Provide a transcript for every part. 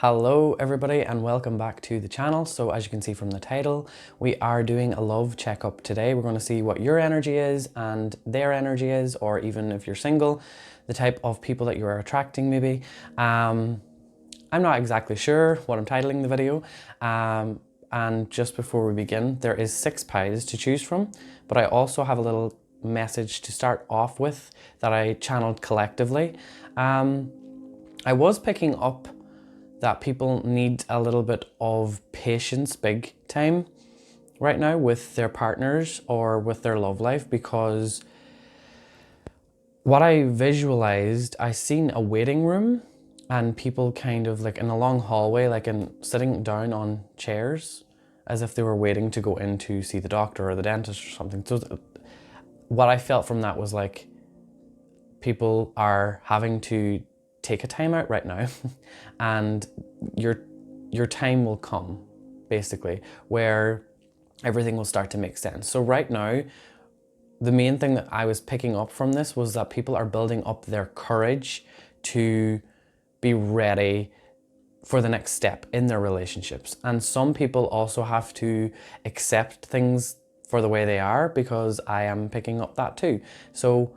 Hello everybody and welcome back to the channel. So as you can see from the title, we are doing a love checkup today. We're going to see what your energy is and their energy is, or even if you're single, the type of people that you are attracting maybe. I'm not exactly sure what I'm titling the video. And just before we begin, there is 6 pies to choose from, but I also have a little message to start off with that I channeled collectively. I was picking up that people need a little bit of patience big time right now with their partners or with their love life, because what I visualized, I seen a waiting room and people kind of like in a long hallway, like sitting down on chairs as if they were waiting to go in to see the doctor or the dentist or something. So what I felt from that was like people are having to take a time out right now and your time will come, basically, where everything will start to make sense. So right now, the main thing that I was picking up from this was that people are building up their courage to be ready for the next step in their relationships. And some people also have to accept things for the way they are, because I am picking up that too. So,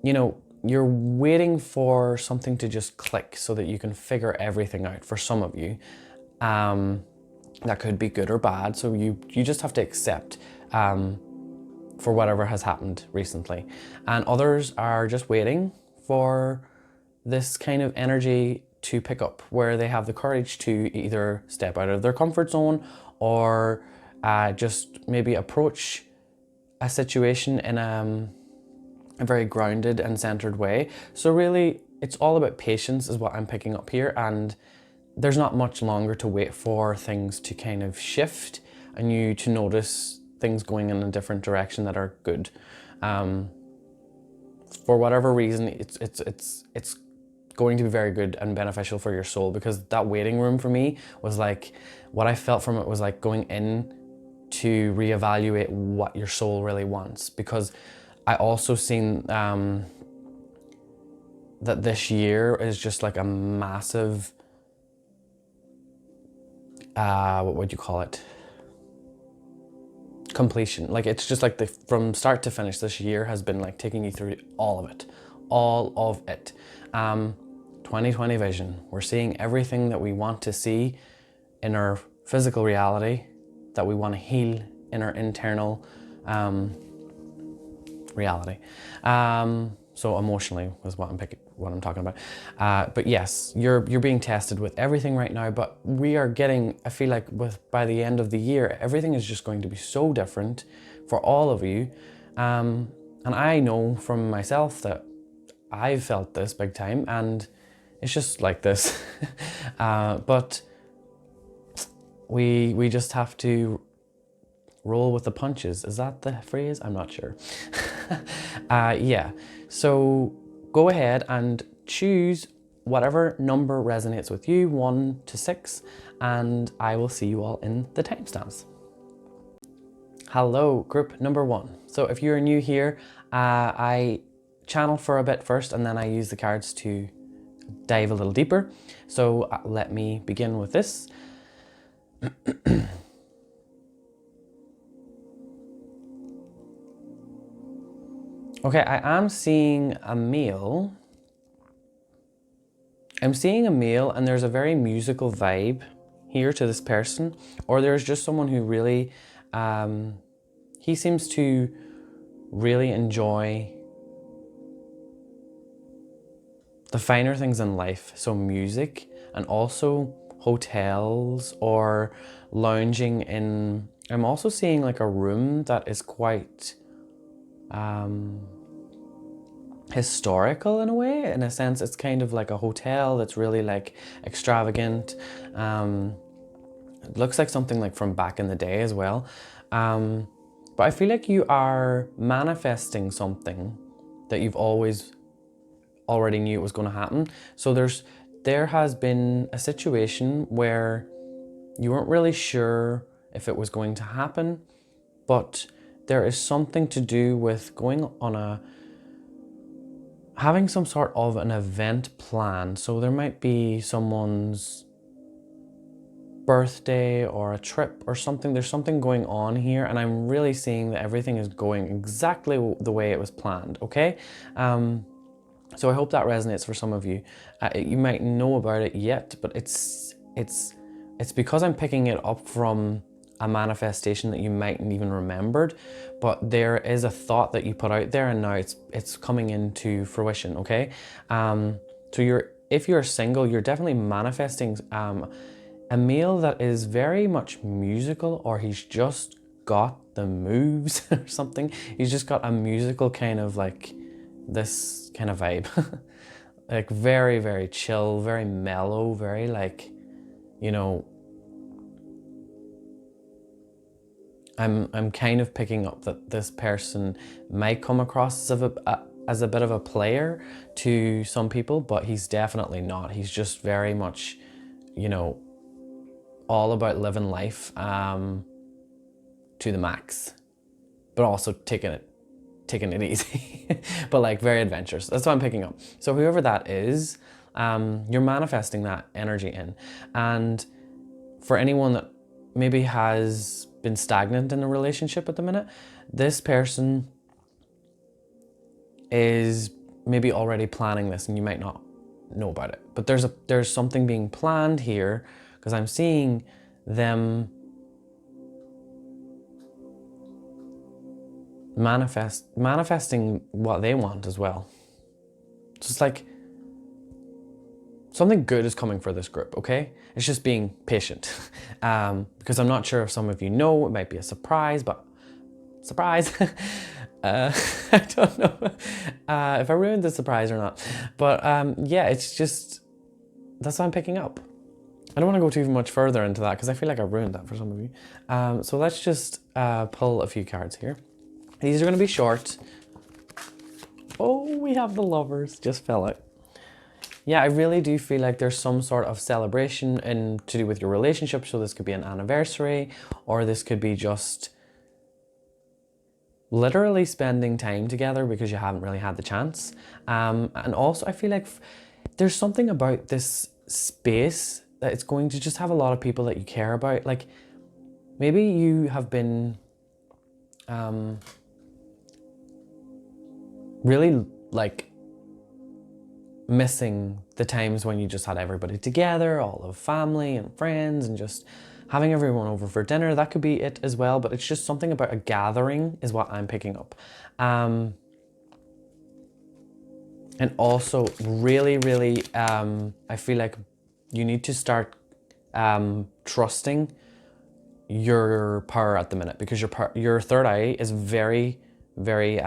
you know, you're waiting for something to just click so that you can figure everything out. For some of you, that could be good or bad. So you just have to accept for whatever has happened recently. And others are just waiting for this kind of energy to pick up, where they have the courage to either step out of their comfort zone or just maybe approach a situation in a very grounded and centered way. So really, it's all about patience is what I'm picking up here, and there's not much longer to wait for things to kind of shift and you to notice things going in a different direction that are good. For whatever reason, it's going to be very good and beneficial for your soul, because that waiting room for me was like, what I felt from it was like going in to reevaluate what your soul really wants. Because I also seen that this year is just like a massive, what would you call it? Completion. Like, it's just like from start to finish, this year has been like taking you through all of it. 2020 vision. We're seeing everything that we want to see in our physical reality, that we want to heal in our internal reality. So emotionally was what I'm talking about. But yes, you're being tested with everything right now, but we are getting, I feel like by the end of the year, everything is just going to be so different for all of you. And I know from myself that I've felt this big time, and it's just like this. But we just have to roll with the punches. Is that the phrase? I'm not sure. Yeah, so go ahead and choose whatever number resonates with you, 1 to 6, and I will see you all in the timestamps. Hello, group number 1. So if you're new here, I channel for a bit first and then I use the cards to dive a little deeper. So let me begin with this. Okay, I am seeing a male. I'm seeing a male, and there's a very musical vibe here to this person, or there's just someone who really, he seems to really enjoy the finer things in life. So music, and also hotels or lounging in, I'm also seeing like a room that is quite, historical in a way. In a sense, it's kind of like a hotel that's really like extravagant. It looks like something like from back in the day as well. But I feel like you are manifesting something that you've already knew it was going to happen. So there has been a situation where you weren't really sure if it was going to happen, but there is something to do with going on having some sort of an event plan. So there might be someone's birthday or a trip or something. There's something going on here, and I'm really seeing that everything is going exactly the way it was planned, okay? So I hope that resonates for some of you. You might know about it yet, but it's because I'm picking it up from a manifestation that you mightn't even remembered, but there is a thought that you put out there, and now it's coming into fruition, okay? So if you're single, you're definitely manifesting a male that is very much musical, or he's just got the moves or something. He's just got a musical kind of like this kind of vibe. Like very, very chill, very mellow, very like, you know, I'm kind of picking up that this person might come across as a bit of a player to some people, but he's definitely not. He's just very much, you know, all about living life to the max, but also taking it easy, but like very adventurous. That's what I'm picking up. So whoever that is, you're manifesting that energy in. And for anyone that maybe has been stagnant in a relationship at the minute, this person is maybe already planning this, and you might not know about it. But there's something being planned here, because I'm seeing them manifesting what they want as well. So it's like something good is coming for this group, okay? It's just being patient. Because I'm not sure if some of you know, it might be a surprise, but surprise. I don't know if I ruined the surprise or not. But yeah, it's just, that's what I'm picking up. I don't want to go too much further into that because I feel like I ruined that for some of you. So let's just pull a few cards here. These are going to be short. Oh, we have the Lovers, just fell out. Yeah, I really do feel like there's some sort of celebration to do with your relationship. So this could be an anniversary, or this could be just literally spending time together because you haven't really had the chance. And also I feel like there's something about this space that it's going to just have a lot of people that you care about. Like maybe you have been really like missing the times when you just had everybody together, all of family and friends, and just having everyone over for dinner. That could be it as well, but it's just something about a gathering is what I'm picking up. And also really, really, I feel like you need to start trusting your power at the minute, because your third eye is very, very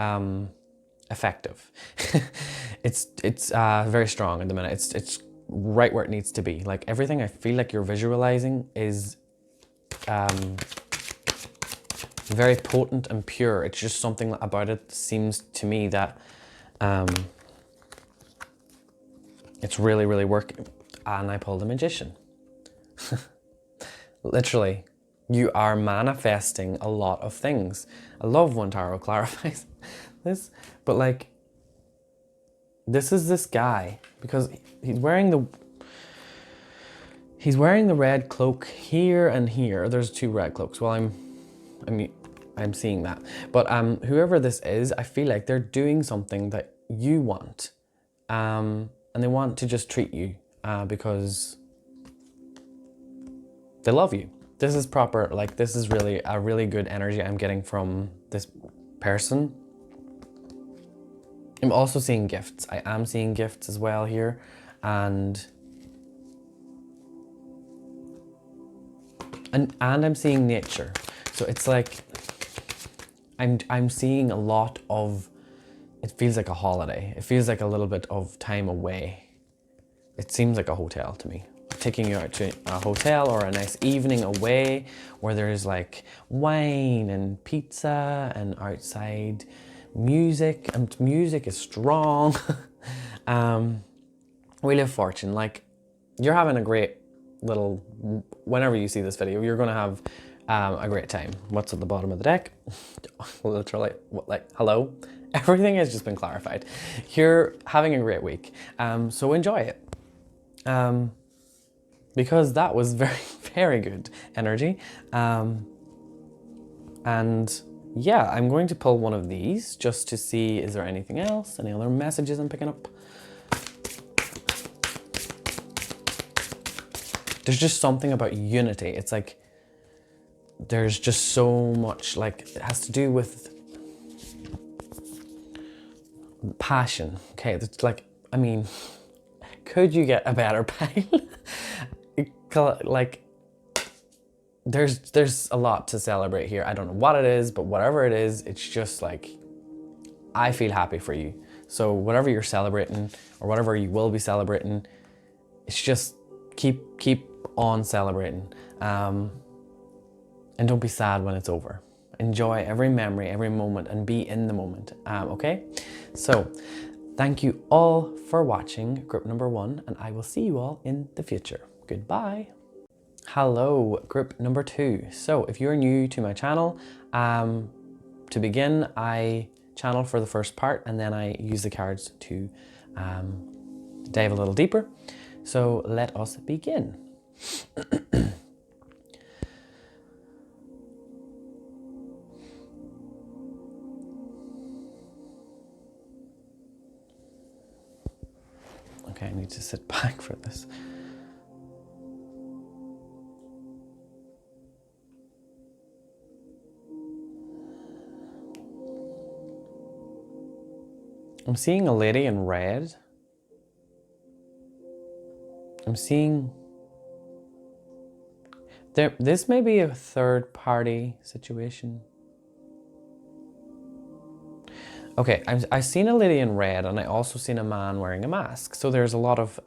effective. It's very strong at the minute. It's right where it needs to be. Like everything I feel like you're visualizing is very potent and pure. It's just something about it seems to me that it's really, really working. And I pulled a Magician. Literally, you are manifesting a lot of things. I love when tarot clarifies this, but like, this is this guy, because he's wearing the red cloak here and here. There's two red cloaks. Well, I'm seeing that. But whoever this is, I feel like they're doing something that you want. And they want to just treat you because they love you. This is proper, like this is really a really good energy I'm getting from this person. I'm also seeing gifts. I am seeing gifts as well here. And I'm seeing nature. So it's like I'm seeing a lot of, it feels like a holiday. It feels like a little bit of time away. It seems like a hotel to me. Taking you out to a hotel or a nice evening away where there's like wine and pizza and outside music, and music is strong. Wheel of Fortune, like you're having a great little, whenever you see this video, you're gonna have a great time. What's at the bottom of the deck? Literally, like, hello? Everything has just been clarified. You're having a great week, so enjoy it. Because that was very, very good energy. And yeah, I'm going to pull one of these just to see, is there anything else? Any other messages I'm picking up? There's just something about unity. It's like, there's just so much, like, it has to do with passion. Okay, it's like, I mean, could you get a better pile? Like, there's a lot to celebrate here. I don't know what it is, but whatever it is, it's just like, I feel happy for you. So whatever you're celebrating or whatever you will be celebrating, it's just keep on celebrating. And don't be sad when it's over. Enjoy every memory, every moment, and be in the moment, okay? So thank you all for watching group number 1, and I will see you all in the future. Goodbye. Hello, group number 2. So if you're new to my channel, to begin, I channel for the first part and then I use the cards to dive a little deeper. So let us begin. Okay, I need to sit back for this. I'm seeing a lady in red. I'm seeing this may be a third party situation. Okay, I've seen a lady in red and I also seen a man wearing a mask. So there's a lot of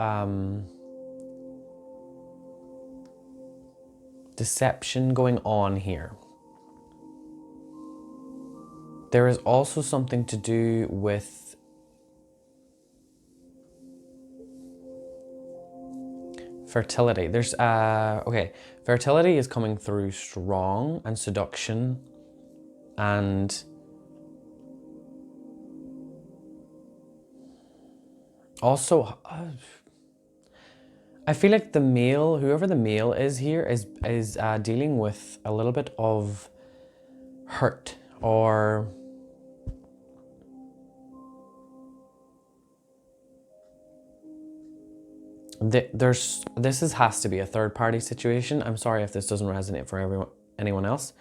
deception going on here. There is also something to do with fertility. There's, okay, fertility is coming through strong, and seduction, and also, I feel like the male, whoever the male is here, is dealing with a little bit of hurt, or this has to be a third party situation. I'm sorry if this doesn't resonate for anyone else,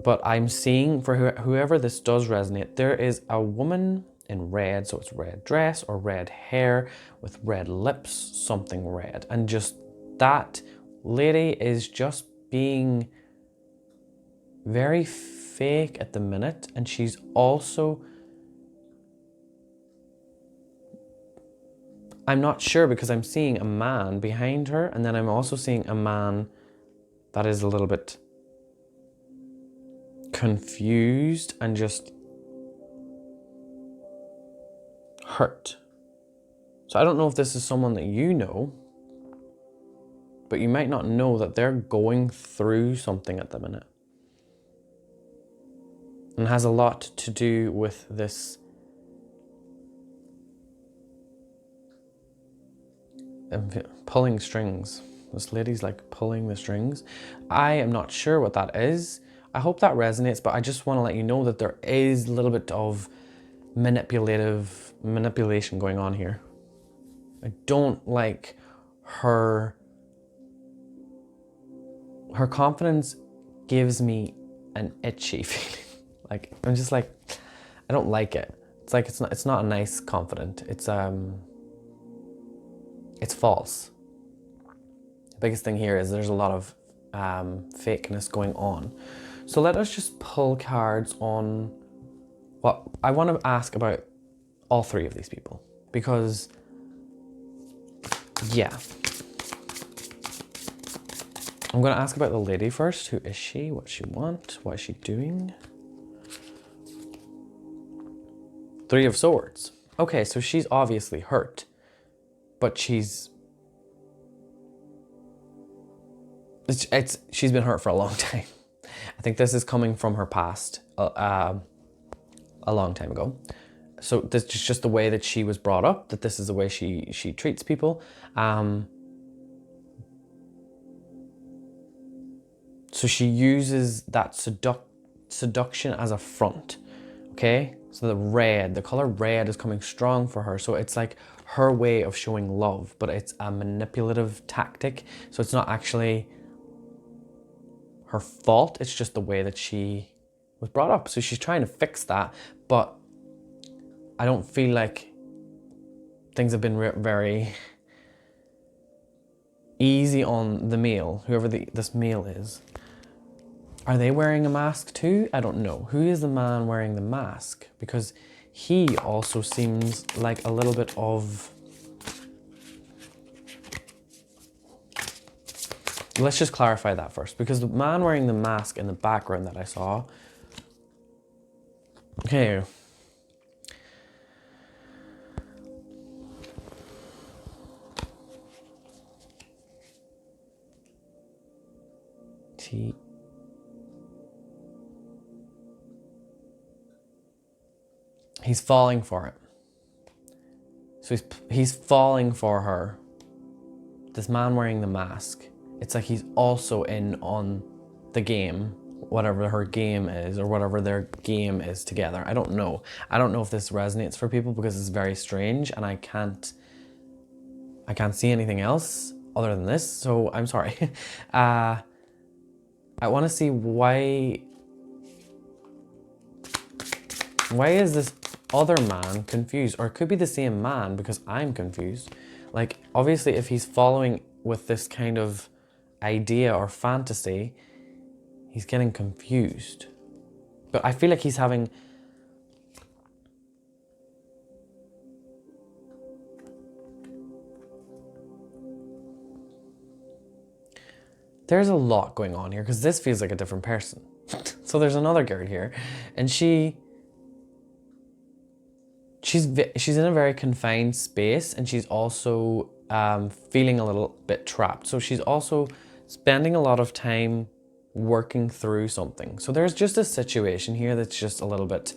but I'm seeing for whoever this does resonate, there is a woman in red, so it's red dress or red hair with red lips, something red, and just that lady is just being very fake at the minute, and she's also, I'm not sure because I'm seeing a man behind her, and then I'm also seeing a man that is a little bit confused and just hurt. So I don't know if this is someone that you know, but you might not know that they're going through something at the minute. And has a lot to do with this pulling strings. This lady's like pulling the strings. I am not sure what that is. I hope that resonates, but I just want to let you know that there is a little bit of manipulation going on here. I don't like her confidence gives me an itchy feeling. Like, I'm just like, I don't like it. It's like, it's not a nice confident. It's false. The biggest thing here is there's a lot of fakeness going on. So let us just pull cards on what I want to ask about all three of these people, because yeah. I'm going to ask about the lady first. Who is she? What does she want? What is she doing? Three of Swords. Okay, so she's obviously hurt, but she's been hurt for a long time. I think this is coming from her past a long time ago. So this is just the way that she was brought up, that this is the way she treats people. So she uses that seduction as a front, okay? So the color red is coming strong for her. So it's like her way of showing love, but it's a manipulative tactic. So it's not actually her fault. It's just the way that she was brought up. So she's trying to fix that, but I don't feel like things have been very easy on the male, whoever this male is. Are they wearing a mask too? I don't know. Who is the man wearing the mask? Because he also seems like a little bit of... Let's just clarify that first, because the man wearing the mask in the background that I saw... Okay. He's falling for it. So he's falling for her. This man wearing the mask. It's like he's also in on the game, whatever her game is, or whatever their game is together. I don't know. I don't know if this resonates for people because it's very strange and I can't see anything else other than this. So I'm sorry. I want to see why is this other man confused? Or it could be the same man because I'm confused. Like, obviously, if he's following with this kind of idea or fantasy, he's getting confused. But I feel like he's having... There's a lot going on here because this feels like a different person. So there's another girl here and she's in a very confined space and she's also feeling a little bit trapped. So she's also spending a lot of time working through something. So there's just a situation here that's just a little bit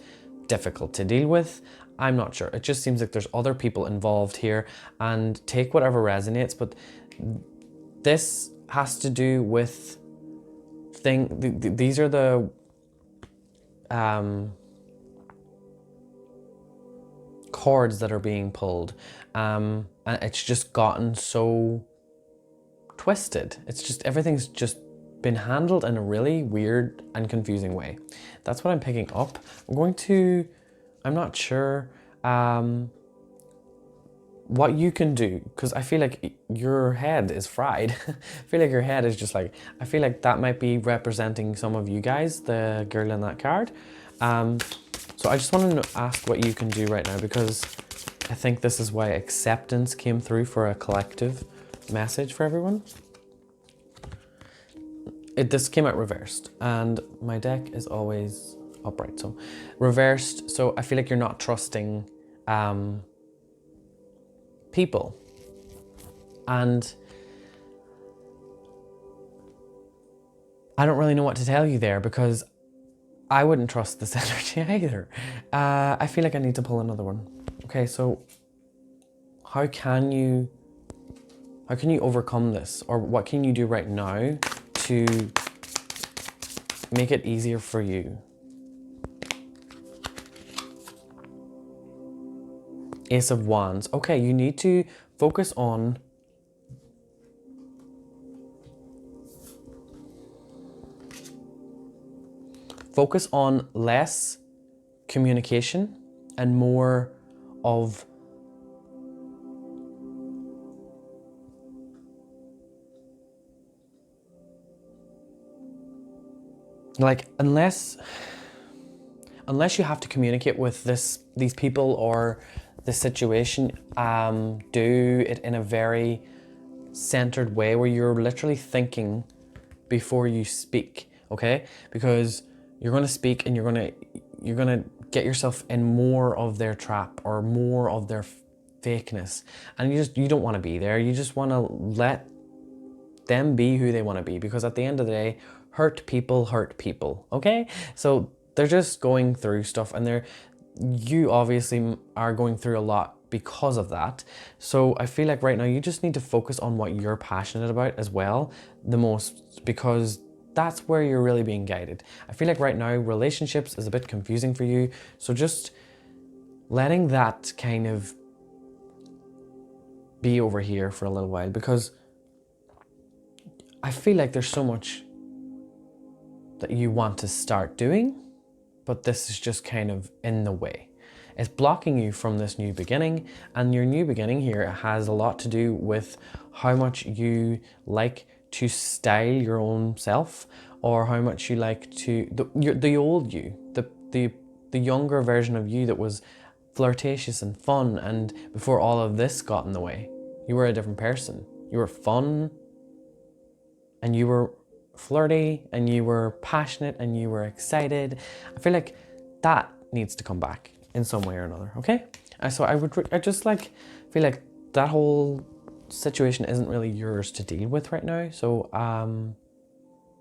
difficult to deal with. I'm not sure. It just seems like there's other people involved here, and take whatever resonates, but this has to do with these are the cords that are being pulled, and it's just gotten so twisted. It's just, everything's just been handled in a really weird and confusing way. That's what I'm picking up. I'm not sure what you can do, because I feel like your head is fried. I feel like your head is just like, I feel like that might be representing some of you guys, the girl in that card. So I just wanted to ask what you can do right now, because I think this is why acceptance came through for a collective message for everyone. This came out reversed, and my deck is always upright, so reversed. So I feel like you're not trusting people, and I don't really know what to tell you there, because I wouldn't trust this energy either. I feel like I need to pull another one. Okay, so how can you overcome this, or what can you do right now to make it easier for you? Ace of Wands. Okay, you need to focus on less communication and more of like, unless you have to communicate with these people or the situation, do it in a very centered way where you're literally thinking before you speak, okay? Because you're going to speak and you're going to get yourself in more of their trap or more of their fakeness, and you don't want to be there. You just want to let them be who they want to be, because at the end of the day, hurt people, okay? So they're just going through stuff, and you obviously are going through a lot because of that. So I feel like right now you just need to focus on what you're passionate about as well the most, because that's where you're really being guided. I feel like right now relationships is a bit confusing for you. So just letting that kind of be over here for a little while, because I feel like there's so much that you want to start doing, but this is just kind of in the way. It's blocking you from this new beginning, and your new beginning here has a lot to do with how much you like to style your own self, or how much you like to, the old you, the younger version of you that was flirtatious and fun, and before all of this got in the way, you were a different person. You were fun, and you were flirty, and you were passionate, and you were excited. I feel like that needs to come back in some way or another, okay? So I just like feel like that whole situation isn't really yours to deal with right now. So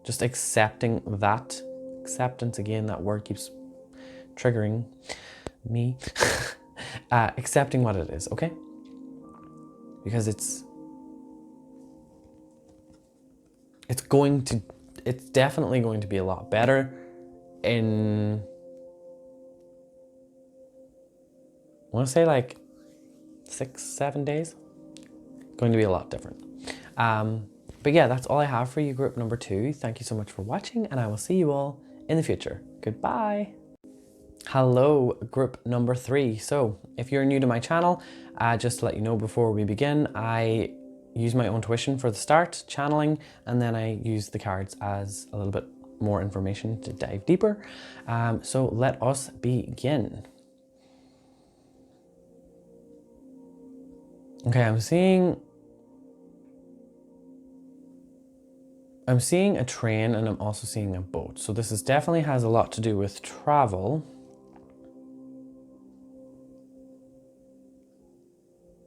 just accepting that, acceptance, again, that word keeps triggering me. Accepting what it is, okay? Because it's definitely going to be a lot better in, I want to say like 6-7 days. Going to be a lot different. But yeah, that's all I have for you, group number 2. Thank you so much for watching, and I will see you all in the future. Goodbye. Hello, group number 3. So if you're new to my channel, just to let you know before we begin, I use my own tuition for the start, channeling, and then I use the cards as a little bit more information to dive deeper. So let us begin. Okay, I'm seeing a train, and I'm also seeing a boat. So this definitely has a lot to do with travel.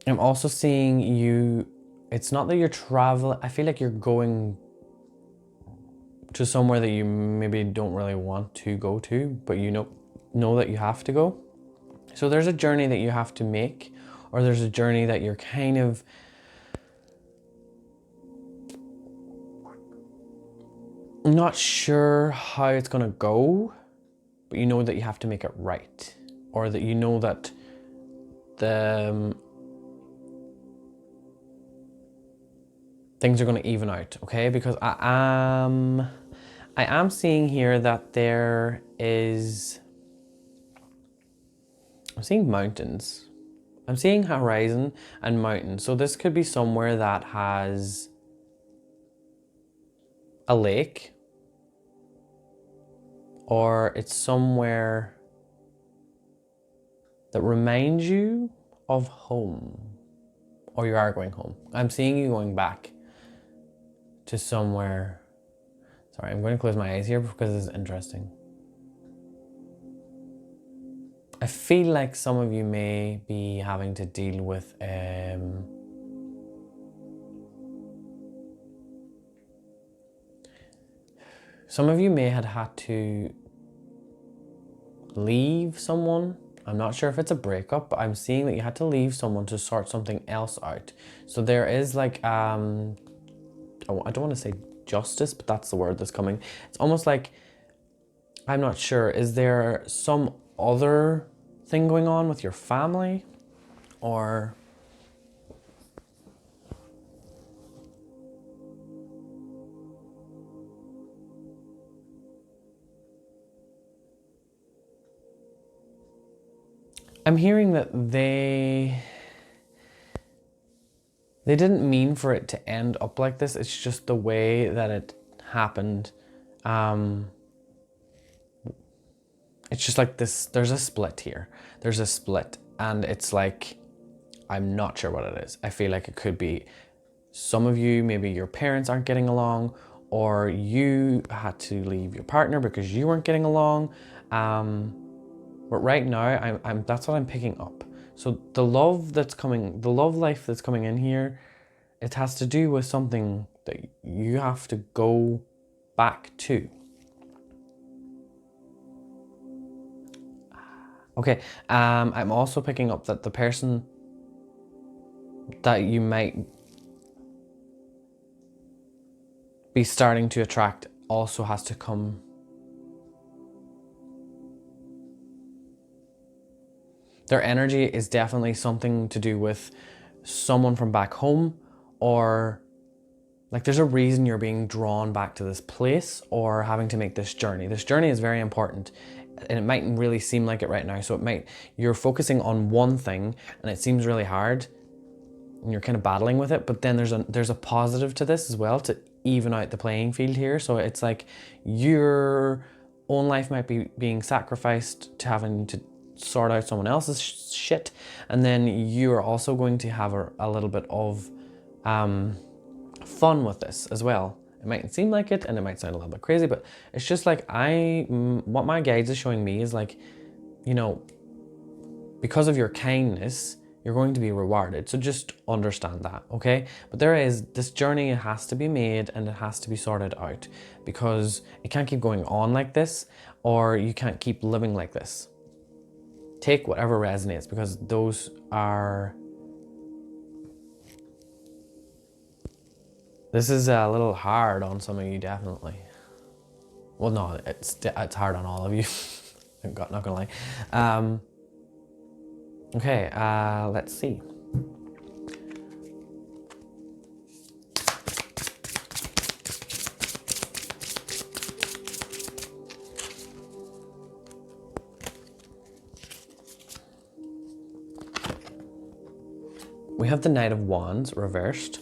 I'm also seeing you, it's not that you're traveling, I feel like you're going to somewhere that you maybe don't really want to go to, but you know that you have to go. So there's a journey that you have to make, or there's a journey that you're kind of not sure how it's gonna go, but you know that you have to make it right, or that you know that things are going to even out, okay? Because I am seeing here that there is, I'm seeing mountains. I'm seeing horizon and mountains. So this could be somewhere that has a lake, or it's somewhere that reminds you of home, or you are going home. I'm seeing you going back to somewhere. Sorry, I'm going to close my eyes here because this is interesting. I feel like some of you may be having to deal with some of you may have had to leave someone. I'm not sure if it's a breakup, but I'm seeing that you had to leave someone to sort something else out. So there is like I don't want to say justice, but that's the word that's coming. It's almost like, I'm not sure, is there some other thing going on with your family, or I'm hearing that they didn't mean for it to end up like this. It's just the way that it happened. It's just like this, there's a split here. There's a split, and it's like, I'm not sure what it is. I feel like it could be some of you, maybe your parents aren't getting along, or you had to leave your partner because you weren't getting along. But right now, that's what I'm picking up. So the love that's coming, the love life that's coming in here, it has to do with something that you have to go back to. Okay, I'm also picking up that the person that you might be starting to attract also has to come. Their energy is definitely something to do with someone from back home, or like there's a reason you're being drawn back to this place or having to make this journey. This journey is very important, and it mightn't really seem like it right now. So you're focusing on one thing and it seems really hard and you're kind of battling with it, but then there's a positive to this as well to even out the playing field here. So it's like your own life might be being sacrificed to having to sort out someone else's shit, and then you're also going to have a little bit of fun with this as well. It might seem like it and it might sound a little bit crazy, but it's just like what my guides is showing me is like, you know, because of your kindness, you're going to be rewarded. So just understand that, okay? But this journey has to be made and it has to be sorted out, because it can't keep going on like this, or you can't keep living like this. Take whatever resonates, because those are... This is a little hard on some of you, definitely. Well, no, it's hard on all of you. I'm not gonna lie. Okay, let's see. We have the Knight of Wands reversed.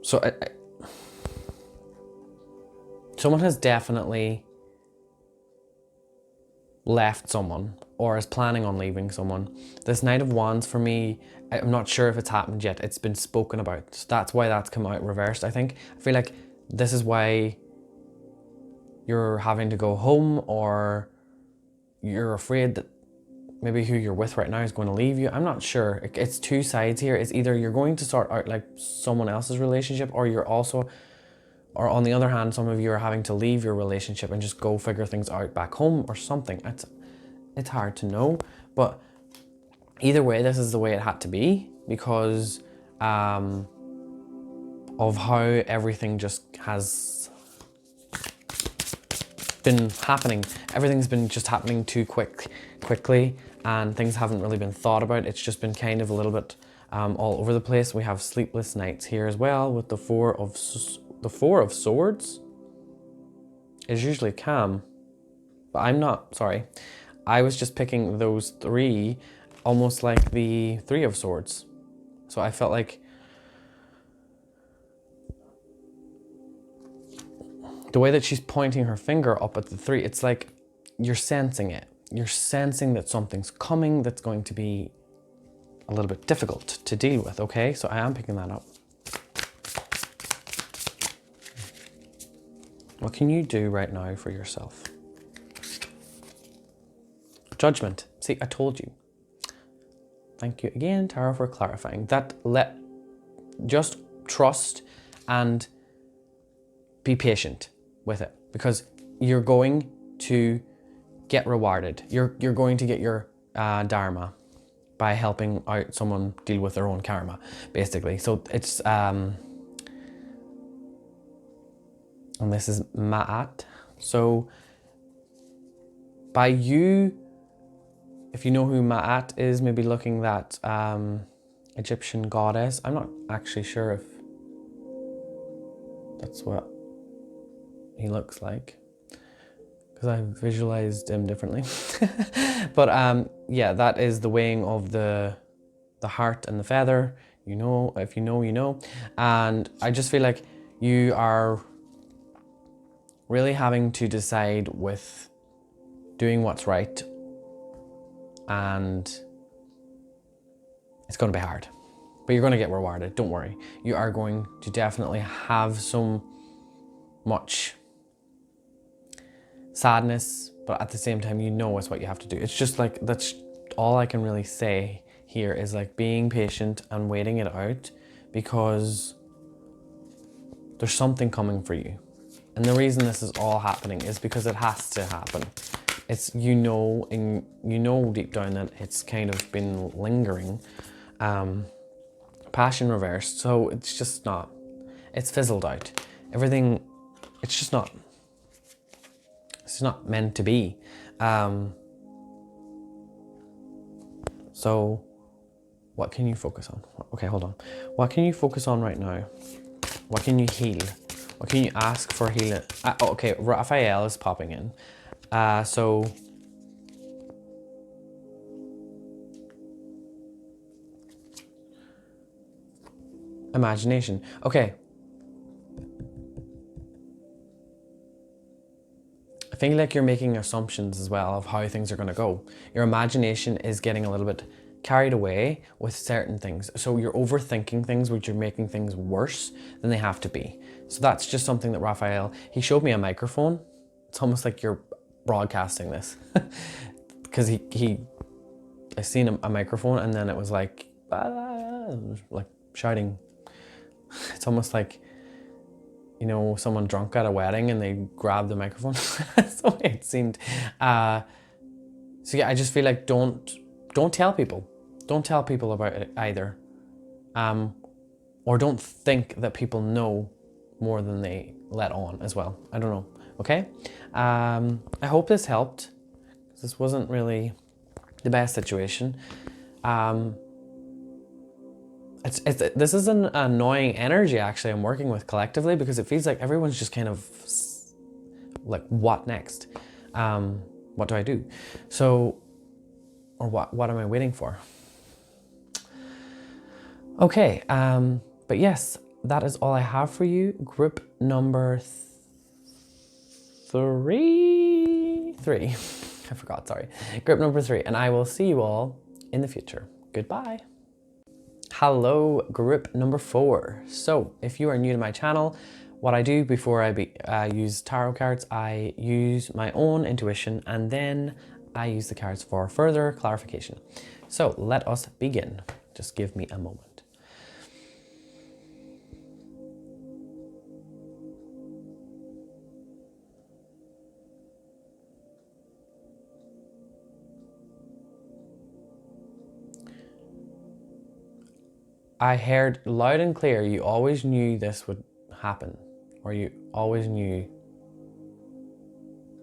So someone has definitely left someone or is planning on leaving someone. This Knight of Wands for me, I'm not sure if it's happened yet. It's been spoken about. So that's why that's come out reversed, I think. I feel like this is why you're having to go home, or you're afraid that maybe who you're with right now is going to leave you. I'm not sure. It's two sides here. It's either you're going to sort out like someone else's relationship, or or on the other hand, some of you are having to leave your relationship and just go figure things out back home or something. It's hard to know, but either way, this is the way it had to be, because of how everything just has been happening. Everything's been just happening too quickly, and things haven't really been thought about. It's just been kind of a little bit all over the place. We have sleepless nights here as well with the Four of Swords is usually calm, but I'm not, sorry. I was just picking those three, almost like the Three of Swords. So I felt like the way that she's pointing her finger up at the three, it's like you're sensing it. You're sensing that something's coming that's going to be a little bit difficult to deal with, okay? So I am picking that up. What can you do right now for yourself? Judgment. See, I told you. Thank you again, Tara, for clarifying. Just trust and be patient with it, because you're going to get rewarded. You're going to get your dharma by helping out someone deal with their own karma, basically. So it's and this is Ma'at. So by you, if you know who Ma'at is, maybe looking that Egyptian goddess. I'm not actually sure if that's what he looks like, because I visualized him differently. But yeah, that is the weighing of the heart and the feather. You know, if you know, you know. And I just feel like you are really having to decide with doing what's right, and it's going to be hard, but you're going to get rewarded. Don't worry. You are going to definitely have so much sadness, but at the same time, you know it's what you have to do. It's just like, that's all I can really say here, is like being patient and waiting it out, because there's something coming for you. And the reason this is all happening is because it has to happen. It's, you know deep down that it's kind of been lingering, Passion reversed. So it's just not, it's fizzled out. Everything, it's just not, it's not meant to be. So what can you focus on? Okay, hold on. What can you focus on right now? What can you heal? What can you ask for healing? Okay, Raphael is popping in. So imagination. Okay. I think like you're making assumptions as well of how things are going to go. Your imagination is getting a little bit carried away with certain things. So you're overthinking things, which you're making things worse than they have to be. So that's just something that Raphael, he showed me a microphone. It's almost like you're broadcasting this because I seen a microphone and then it was like shouting. It's almost like, you know, someone drunk at a wedding and they grab the microphone. That's the way it seemed. So yeah, I just feel like don't tell people. Don't tell people about it either. Or don't think that people know more than they let on as well. I don't know. Okay? I hope this helped. This wasn't really the best situation. This is an annoying energy actually I'm working with collectively, because it feels like everyone's just kind of like, what next? What do I do? So, or what am I waiting for? Okay, but yes, that is all I have for you. Group number three. I forgot, sorry. Group number 3, and I will see you all in the future. Goodbye. Hello, group number 4. So if you are new to my channel, what I do before I use tarot cards, I use my own intuition and then I use the cards for further clarification. So let us begin. Just give me a moment. I heard loud and clear, you always knew this would happen, or you always knew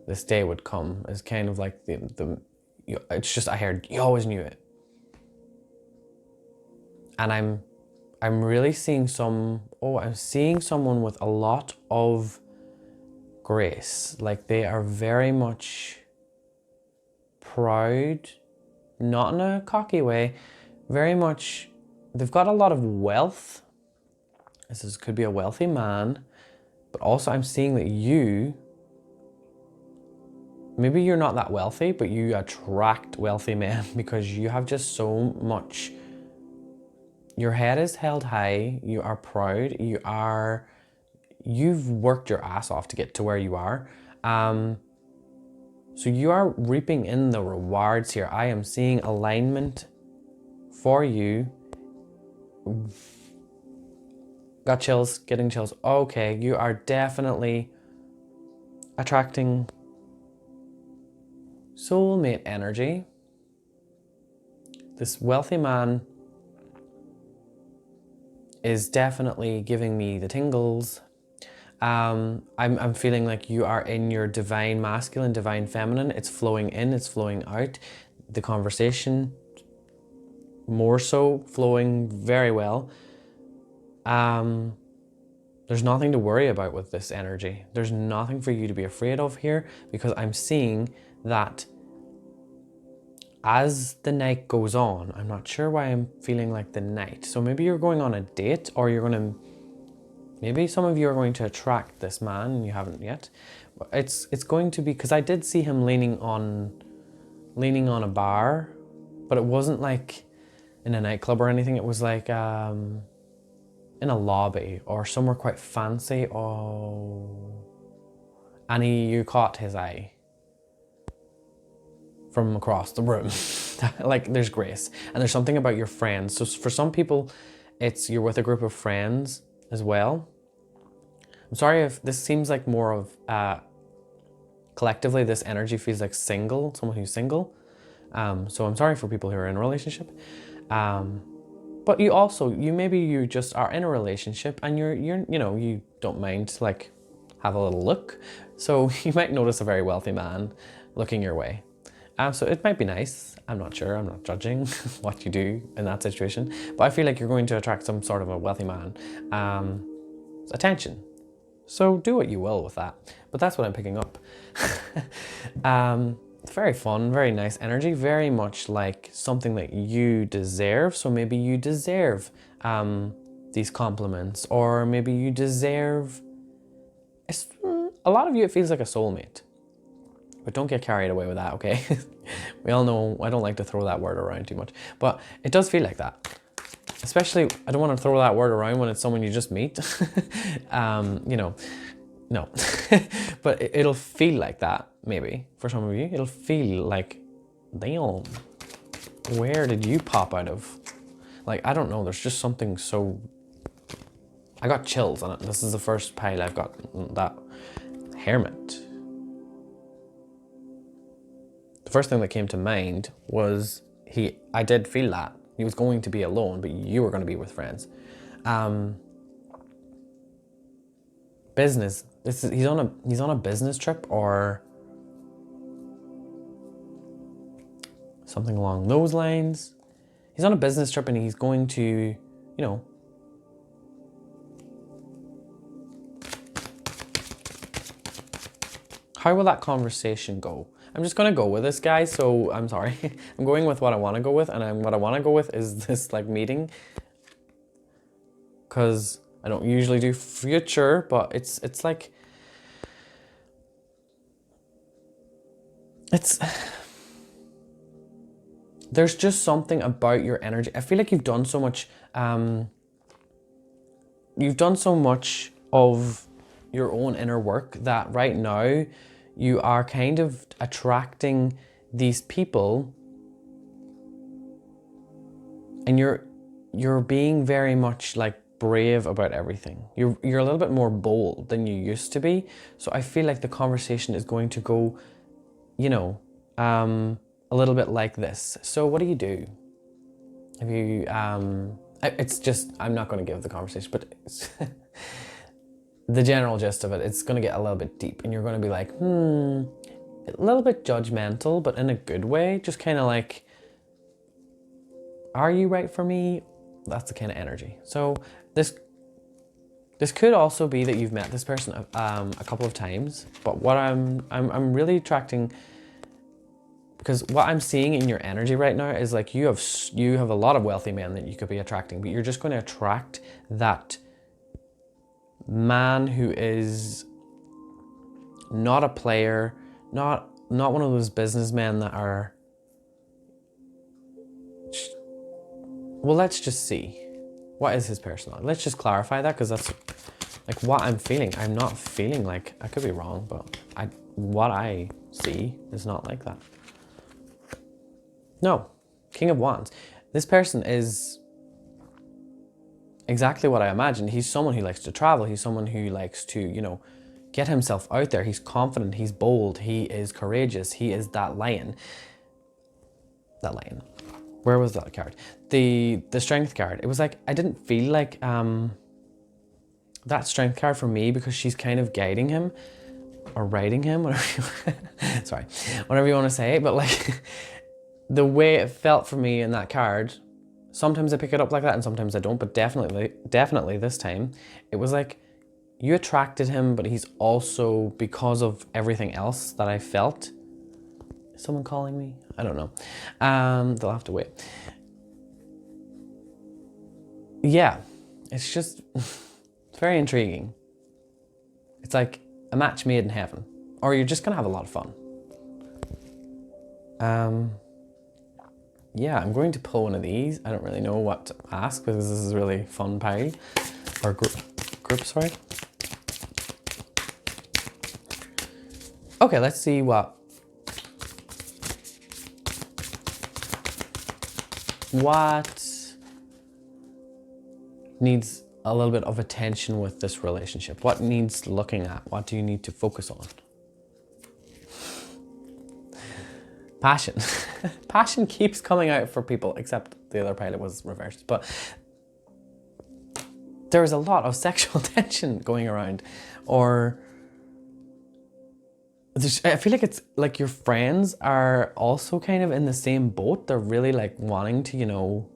this day would come. It's kind of like it's just, I heard you always knew it. And I'm really seeing I'm seeing someone with a lot of grace. Like they are very much proud, not in a cocky way, very much, they've got a lot of wealth. Could be a wealthy man, but also I'm seeing that maybe you're not that wealthy, but you attract wealthy men because you have just so much, your head is held high, you are proud, you've worked your ass off to get to where you are. So you are reaping in the rewards here. I am seeing alignment for you. Got chills, getting chills. Okay, you are definitely attracting soulmate energy. This wealthy man is definitely giving me the tingles. I'm feeling like you are in your divine masculine, divine feminine. It's flowing in, it's flowing out. The conversation, more so, flowing very well. There's nothing to worry about with this energy. There's nothing for you to be afraid of here, because I'm seeing that as the night goes on, I'm not sure why I'm feeling like the night. So maybe you're going on a date, or maybe some of you are going to attract this man and you haven't yet. It's going to be, because I did see him leaning on a bar, but it wasn't like in a nightclub or anything. It was like in a lobby or somewhere quite fancy. Oh, and you caught his eye from across the room. Like there's grace, and there's something about your friends. So for some people, it's you're with a group of friends as well. I'm sorry if this seems like more of collectively this energy feels like someone who's single. So I'm sorry for people who are in a relationship. But But you just are in a relationship and you don't mind to like have a little look. So you might notice a very wealthy man looking your way. So it might be nice. I'm not sure. I'm not judging what you do in that situation. But I feel like you're going to attract some sort of a wealthy man. Attention. So do what you will with that. But that's what I'm picking up. Very fun, very nice energy, very much like something that you deserve. So maybe you deserve these compliments, or maybe you deserve... a lot of you, it feels like a soulmate. But don't get carried away with that, okay? We all know I don't like to throw that word around too much, but it does feel like that. Especially, I don't want to throw that word around when it's someone you just meet. No. But it'll feel like that, maybe, for some of you. It'll feel like, damn, where did you pop out of? Like, I don't know, there's just something so... I got chills on it. This is the first pile I've got that. Hermit. The first thing that came to mind was I did feel that. He was going to be alone, but you were going to be with friends. Business. He's on a business trip or something along those lines. He's on a business trip and he's going to, how will that conversation go? I'm just going to go with this, guys, so I'm sorry. I'm going with what I want to go with, and what I want to go with is this, like, meeting. Because I don't usually do future, but it's like... There's just something about your energy. I feel like you've done so much... You've done so much of your own inner work that right now you are kind of attracting these people, and you're being very much like brave about everything. You're a little bit more bold than you used to be. So I feel like the conversation is going to go, a little bit like this. So what do you do? Have you, it's just, I'm not going to give the conversation, but it's the general gist of it, it's going to get a little bit deep, and you're going to be like, a little bit judgmental, but in a good way. Just kind of like, are you right for me? That's the kind of energy. So this could also be that you've met this person a couple of times, but what I'm really attracting, because what I'm seeing in your energy right now is like you have a lot of wealthy men that you could be attracting, but you're just going to attract that man who is not a player, not one of those businessmen that are... Well, let's just see. What is his personality? Let's just clarify that, because that's like what I'm feeling. I'm not feeling like... I could be wrong, but what I see is not like that. No. King of Wands. This person is exactly what I imagined. He's someone who likes to travel. He's someone who likes to, get himself out there. He's confident. He's bold. He is courageous. He is that lion. That lion. Where was that card? The strength card. It was like, I didn't feel like that strength card for me, because she's kind of guiding him or riding him, whatever you want to say. But like the way it felt for me in that card, sometimes I pick it up like that and sometimes I don't, but definitely this time, it was like you attracted him, but he's also, because of everything else that I felt... Is someone calling me? I don't know. They'll have to wait. Yeah, it's just, it's very intriguing. It's like a match made in heaven, or you're just gonna have a lot of fun. Yeah, I'm going to pull one of these. I don't really know what to ask, because this is a really fun pile, or group, sorry. Okay, let's see what needs a little bit of attention with this relationship. What needs looking at? What do you need to focus on? Passion. Passion keeps coming out for people, except the other pilot was reversed. But there is a lot of sexual tension going around, or I feel like it's like your friends are also kind of in the same boat. They're really like wanting to, you know,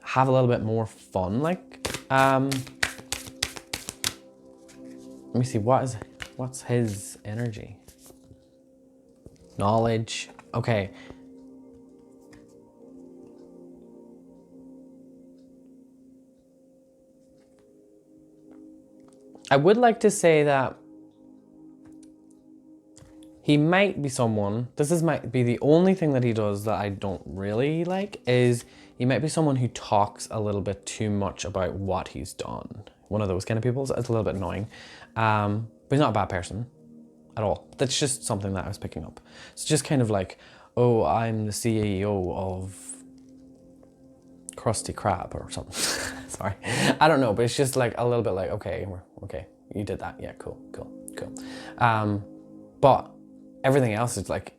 have a little bit more fun. Like, let me see, what's his energy? Knowledge. Okay. I would like to say that he might be someone, might be the only thing that he does that I don't really like, is he might be someone who talks a little bit too much about what he's done. One of those kind of people. So it's a little bit annoying. But he's not a bad person at all. That's just something that I was picking up. It's just kind of like, oh, I'm the CEO of Krusty Krab or something. Sorry. I don't know, but it's just like a little bit like, okay, you did that. Yeah, cool. But everything else is like,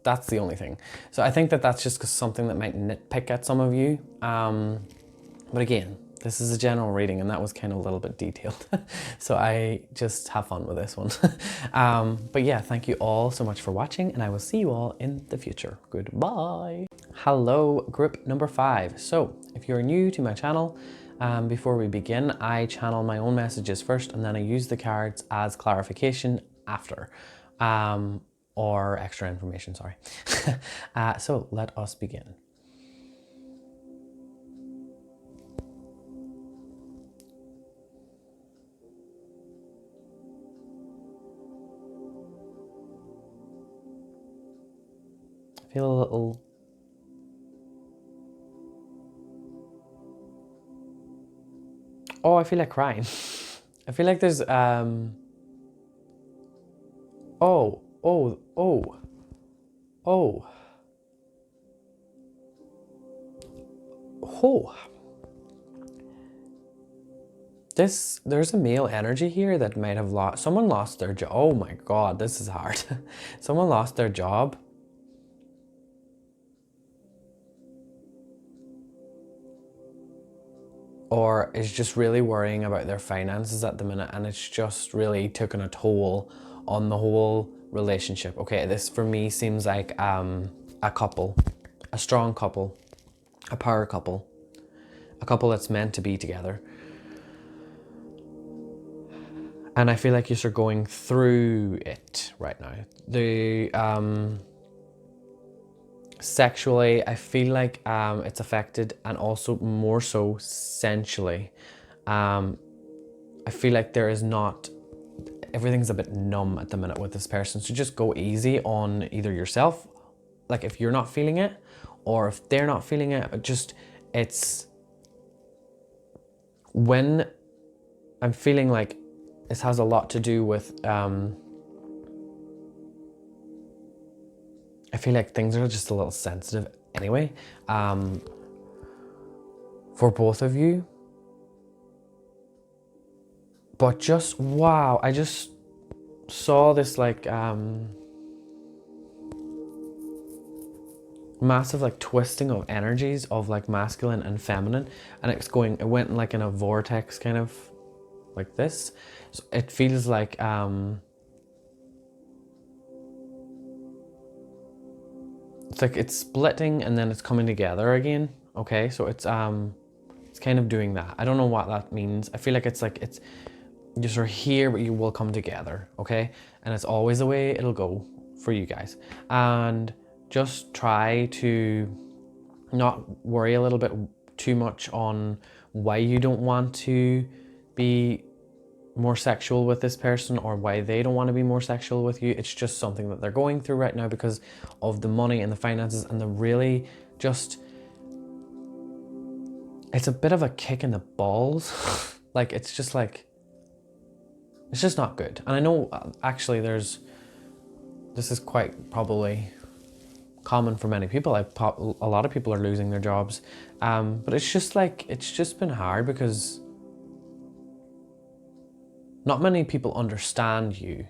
that's the only thing. So I think that that's just something that might nitpick at some of you. But again, this is a general reading and that was kind of a little bit detailed. So I just have fun with this one. But yeah, thank you all so much for watching and I will see you all in the future. Goodbye. Hello, group number 5. So if you're new to my channel, before we begin, I channel my own messages first and then I use the cards as clarification after. Or extra information, sorry. So let us begin. I feel a little... Oh, I feel like crying. I feel like there's, Oh. There's a male energy here that might have someone lost their job. Oh my God, this is hard. Someone lost their job. Or is just really worrying about their finances at the minute and it's just really taken a toll on the whole relationship. Okay, this for me seems like a couple, a strong couple, a power couple, a couple that's meant to be together. And I feel like you're going through it right now. Sexually, I feel like it's affected, and also more so sensually. I feel like there is not, everything's a bit numb at the minute with this person. So just go easy on either yourself, like if you're not feeling it, or if they're not feeling it, just, it's, when I'm feeling like this has a lot to do with, I feel like things are just a little sensitive anyway, for both of you. But just, wow, I just saw this like, massive like twisting of energies of like masculine and feminine. And it went like in a vortex kind of like this. So it feels like, it's like it's splitting and then it's coming together again. Okay, so it's kind of doing that. I don't know what that means. I feel like it's you're sort of here, but you will come together. Okay, and it's always the way it'll go for you guys. And just try to not worry a little bit too much on why you don't want to be more sexual with this person or why they don't want to be more sexual with you. It's just something that they're going through right now because of the money and the finances and the really just, it's a bit of a kick in the balls. Like, it's just like, it's just not good. And I know actually this is quite probably common for many people. A lot of people are losing their jobs. But it's just like, it's just been hard because not many people understand you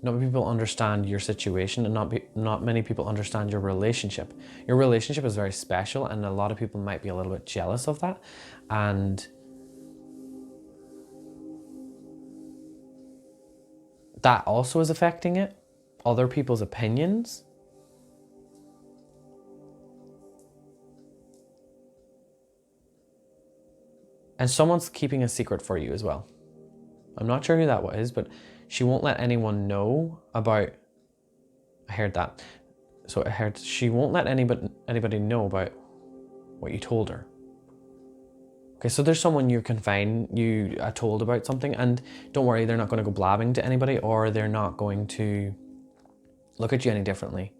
Not many people understand your situation, and not many people understand your relationship. Your relationship is very special, and a lot of people might be a little bit jealous of that. And that also is affecting it. Other people's opinions. And someone's keeping a secret for you as well. I'm not sure who that is, but she won't let anyone know about... I heard that. So I heard she won't let anybody know about what you told her. Okay, so there's someone you told about something, and don't worry, they're not going to go blabbing to anybody, or they're not going to look at you any differently.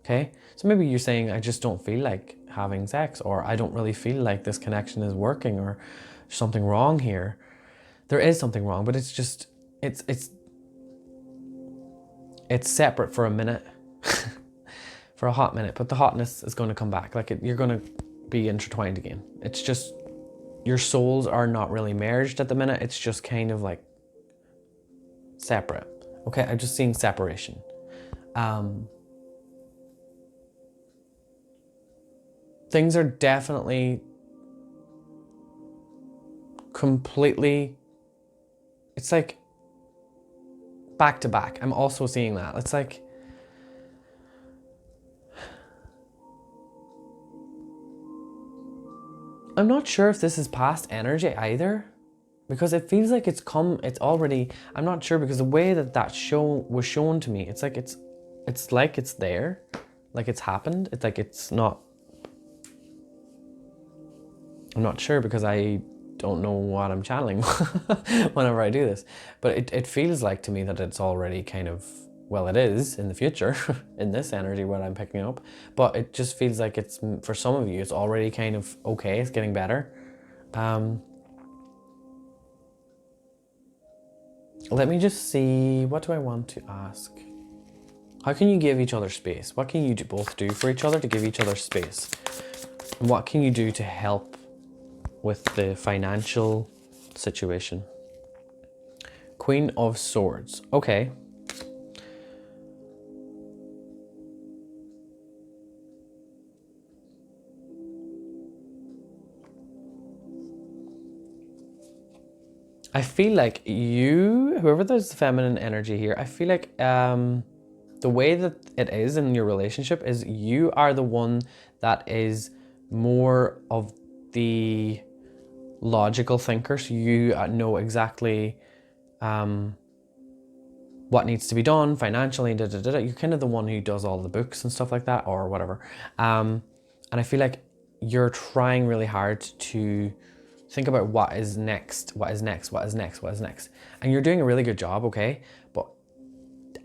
Okay, so maybe you're saying, I just don't feel like having sex, or I don't really feel like this connection is working, or something wrong here. There is something wrong, but it's just, it's separate for a minute, for a hot minute, but the hotness is going to come back. Like you're going to be intertwined again. It's just, your souls are not really merged at the minute. It's just kind of like separate. Okay, I'm just seeing separation. Things are definitely completely, it's like back to back. I'm also seeing that. It's like, I'm not sure if this is past energy either, because it feels like it's already, I'm not sure, because the way that show was shown to me, it's like it's there, like it's happened. It's like it's not, I'm not sure, because I don't know what I'm channeling whenever I do this, but it feels like to me that it's already kind of, well, it is in the future, in this energy, what I'm picking up, but it just feels like it's, for some of you, it's already kind of okay, it's getting better. Let me just see, what do I want to ask? How can you give each other space? What can you both do for each other to give each other space? And what can you do to help with the financial situation? Queen of Swords. Okay. I feel like whoever there's the feminine energy here, I feel like the way that it is in your relationship is you are the one that is more of the logical thinker. So you know exactly what needs to be done financially, You're kind of the one who does all the books and stuff like that, or whatever. And I feel like you're trying really hard to think about what is next. And you're doing a really good job, okay? But